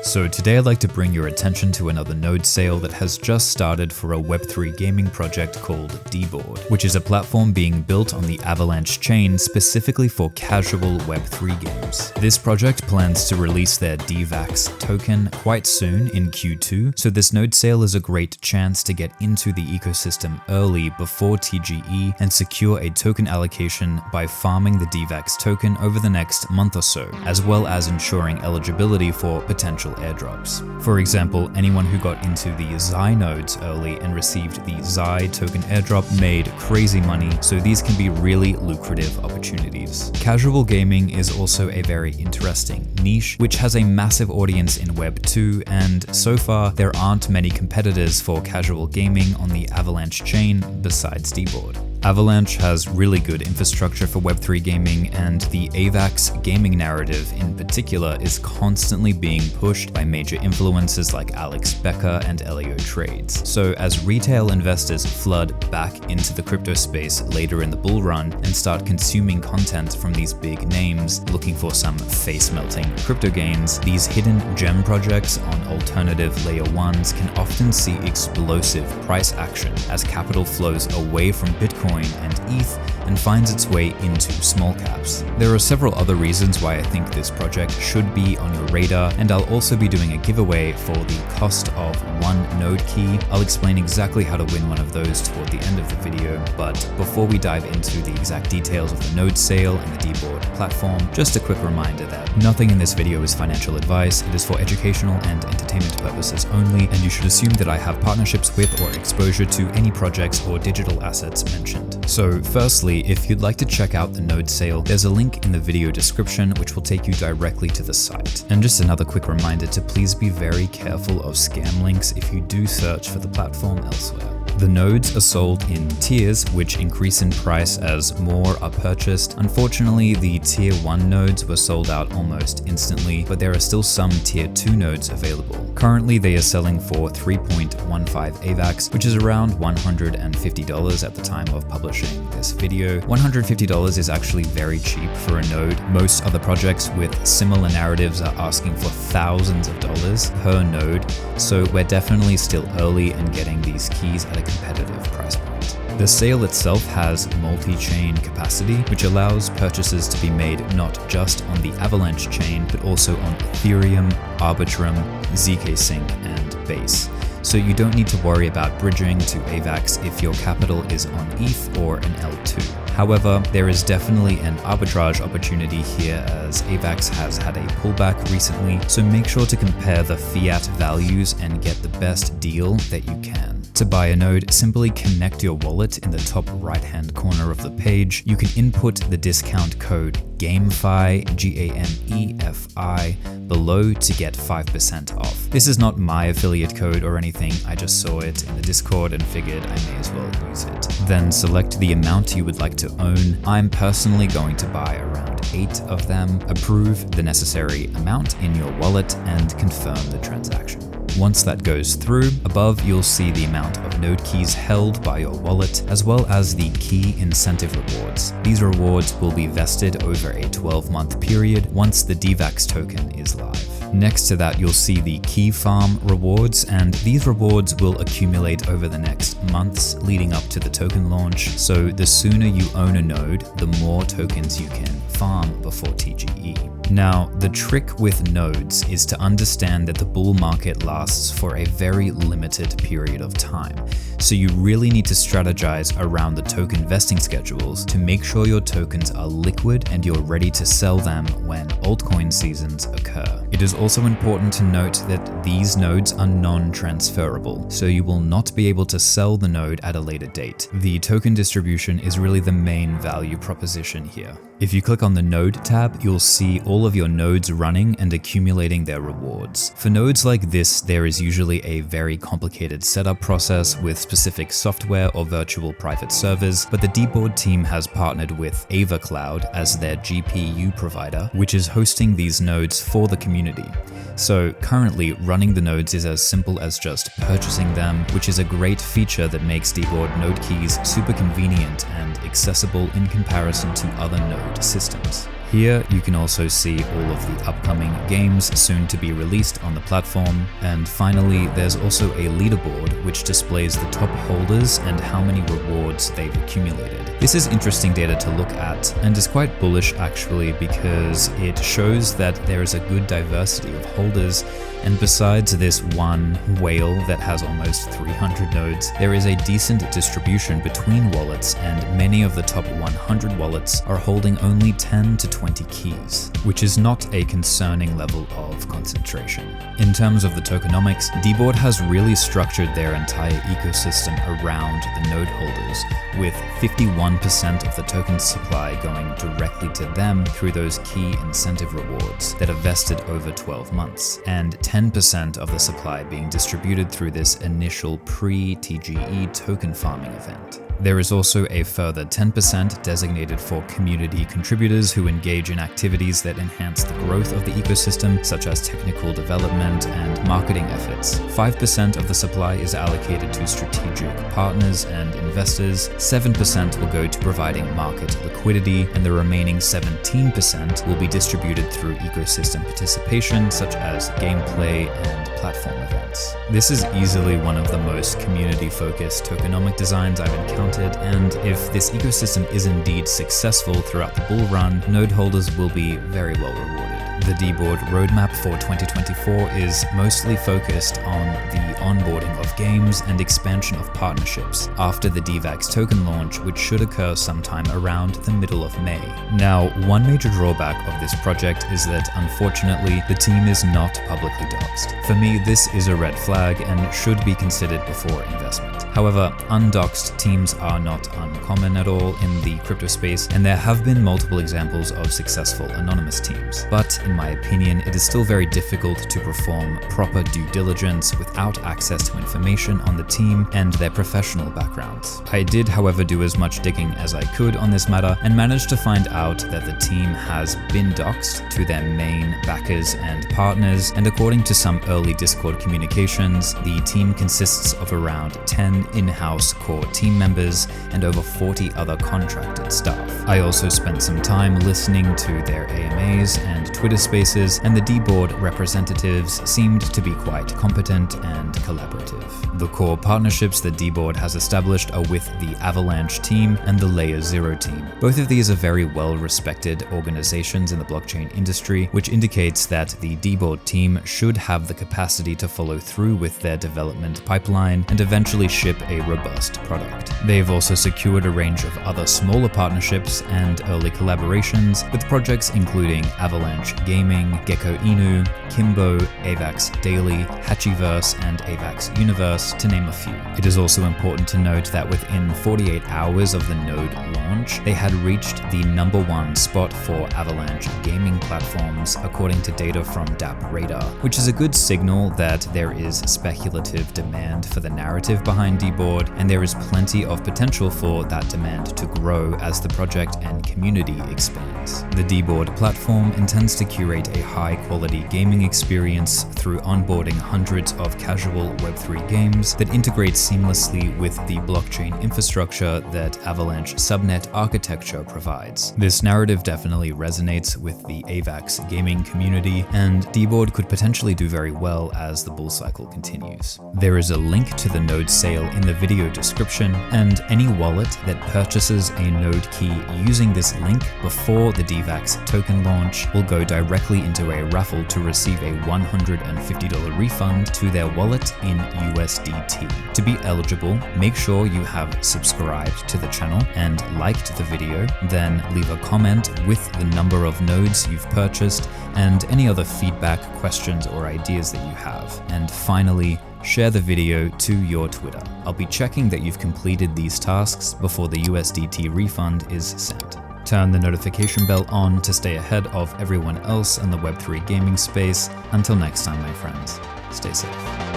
So today I'd like to bring your attention to another node sale that has just started for a Web3 gaming project called Deboard, which is a platform being built on the Avalanche chain specifically for casual Web3 games. This project plans to release their DEVAX token quite soon in Q2, so this node sale is a great chance to get into the ecosystem early before TGE and secure a token allocation by farming the DEVAX token over the next month or so, as well as ensuring eligibility for potential airdrops. For example, anyone who got into the Xi nodes early and received the Xi token airdrop made crazy money, so these can be really lucrative opportunities. Casual gaming is also a very interesting niche, which has a massive audience in Web 2, and so far there aren't many competitors for casual gaming on the Avalanche chain besides Deboard. Avalanche has really good infrastructure for Web3 gaming, and the AVAX gaming narrative in particular is constantly being pushed by major influencers like Alex Becker and Elio Trades. So as retail investors flood back into the crypto space later in the bull run and start consuming content from these big names looking for some face-melting crypto gains, these hidden gem projects on alternative layer 1s can often see explosive price action as capital flows away from Bitcoin and ETH and finds its way into small caps. There are several other reasons why I think this project should be on your radar, and I'll also be doing a giveaway for the cost of one node key. I'll explain exactly how to win one of those toward the end of the video, but before we dive into the exact details of the node sale and the Deboard platform, just a quick reminder that nothing in this video is financial advice. It is for educational and entertainment purposes only, and you should assume that I have partnerships with or exposure to any projects or digital assets mentioned. So firstly, if you'd like to check out the node sale, there's a link in the video description which will take you directly to the site. And just another quick reminder to please be very careful of scam links if you do search for the platform elsewhere. The nodes are sold in tiers, which increase in price as more are purchased. Unfortunately, the tier 1 nodes were sold out almost instantly, but there are still some tier 2 nodes available. Currently, they are selling for 3.15 AVAX, which is around $150 at the time of publishing this video. $150 is actually very cheap for a node. Most other projects with similar narratives are asking for thousands of dollars per node, so we're definitely still early and getting these keys at a competitive price point. The sale itself has multi-chain capacity, which allows purchases to be made not just on the Avalanche chain, but also on Ethereum, Arbitrum, ZkSync and Base. So you don't need to worry about bridging to AVAX if your capital is on ETH or an L2. However, there is definitely an arbitrage opportunity here as AVAX has had a pullback recently, so make sure to compare the fiat values and get the best deal that you can. To buy a node, simply connect your wallet in the top right-hand corner of the page. You can input the discount code GAMEFI, GAMEFI, below to get 5% off. This is not my affiliate code or anything, I just saw it in the Discord and figured I may as well use it. Then select the amount you would like to own. I'm personally going to buy around 8 of them, approve the necessary amount in your wallet, and confirm the transaction. Once that goes through, above you'll see the amount of node keys held by your wallet, as well as the key incentive rewards. These rewards will be vested over a 12-month period once the DEVAX token is live. Next to that, you'll see the key farm rewards, and these rewards will accumulate over the next months leading up to the token launch. So the sooner you own a node, the more tokens you can farm before TGE. Now, the trick with nodes is to understand that the bull market lasts for a very limited period of time. So you really need to strategize around the token vesting schedules to make sure your tokens are liquid and you're ready to sell them when altcoin seasons occur. It is also important to note that these nodes are non-transferable, so you will not be able to sell the node at a later date. The token distribution is really the main value proposition here. If you click on the Node tab, you'll see all of your nodes running and accumulating their rewards. For nodes like this, there is usually a very complicated setup process with specific software or virtual private servers, but the Deboard team has partnered with Ava Cloud as their GPU provider, which is hosting these nodes for the community. So currently, running the nodes is as simple as just purchasing them, which is a great feature that makes Deboard node keys super convenient and accessible in comparison to other node systems. Here you can also see all of the upcoming games soon to be released on the platform. And finally, there's also a leaderboard which displays the top holders and how many rewards they've accumulated. This is interesting data to look at and is quite bullish actually, because it shows that there is a good diversity of holders, and besides this one whale that has almost 300 nodes, there is a decent distribution between wallets, and many of the top 100 wallets are holding only 10 to 20 keys, which is not a concerning level of concentration. In terms of the tokenomics, Deboard has really structured their entire ecosystem around the node holders, with 51% of the token supply going directly to them through those key incentive rewards that are vested over 12 months, and 10% of the supply being distributed through this initial pre-TGE token farming event. There is also a further 10% designated for community contributors who engage in activities that enhance the growth of the ecosystem, such as technical development and marketing efforts. 5% of the supply is allocated to strategic partners and investors, 7% will go to providing market liquidity, and the remaining 17% will be distributed through ecosystem participation, such as gameplay and platform events. This is easily one of the most community-focused tokenomic designs I've encountered, and if this ecosystem is indeed successful throughout the bull run, node holders will be very well rewarded. The Deboard roadmap for 2024 is mostly focused on the onboarding of games and expansion of partnerships after the DEVAX token launch, which should occur sometime around the middle of May. Now, one major drawback of this project is that unfortunately the team is not publicly doxed. For me, this is a red flag and should be considered before investment. However, undoxed teams are not uncommon at all in the crypto space, and there have been multiple examples of successful anonymous teams. But in my opinion, it is still very difficult to perform proper due diligence without access to information on the team and their professional backgrounds. I did, however, do as much digging as I could on this matter and managed to find out that the team has been doxed to their main backers and partners, and according to some early Discord communications, the team consists of around 10 in-house core team members and over 40 other contracted staff. I also spent some time listening to their AMAs and Twitter spaces, and the Deboard representatives seemed to be quite competent and collaborative. The core partnerships that Deboard has established are with the Avalanche team and the Layer 0 team. Both of these are very well-respected organizations in the blockchain industry, which indicates that the Deboard team should have the capacity to follow through with their development pipeline and eventually ship a robust product. They've also secured a range of other smaller partnerships and early collaborations with projects including Avalanche Gaming, Gecko Inu, Kimbo, Avax Daily, Hatchiverse, and Avax Universe, to name a few. It is also important to note that within 48 hours of the node launch, they had reached the #1 spot for Avalanche gaming platforms, according to data from DApp Radar, which is a good signal that there is speculative demand for the narrative behind Deboard, and there is plenty of potential for that demand to grow as the project and community expands. The Deboard platform intends to curate a high-quality gaming experience through onboarding hundreds of casual Web3 games that integrate seamlessly with the blockchain infrastructure that Avalanche subnet architecture provides. This narrative definitely resonates with the Avax gaming community, and Deboard could potentially do very well as the bull cycle continues. There is a link to the node sale in the video description, and any wallet that purchases a node key using this link before the DEVAX token launch will go directly into a raffle to receive a $150 refund to their wallet in USDT. To be eligible, make sure you have subscribed to the channel and liked the video, then leave a comment with the number of nodes you've purchased and any other feedback, questions, or ideas that you have. And finally, share the video to your Twitter. I'll be checking that you've completed these tasks before the USDT refund is sent. Turn the notification bell on to stay ahead of everyone else in the Web3 gaming space. Until next time, my friends, stay safe.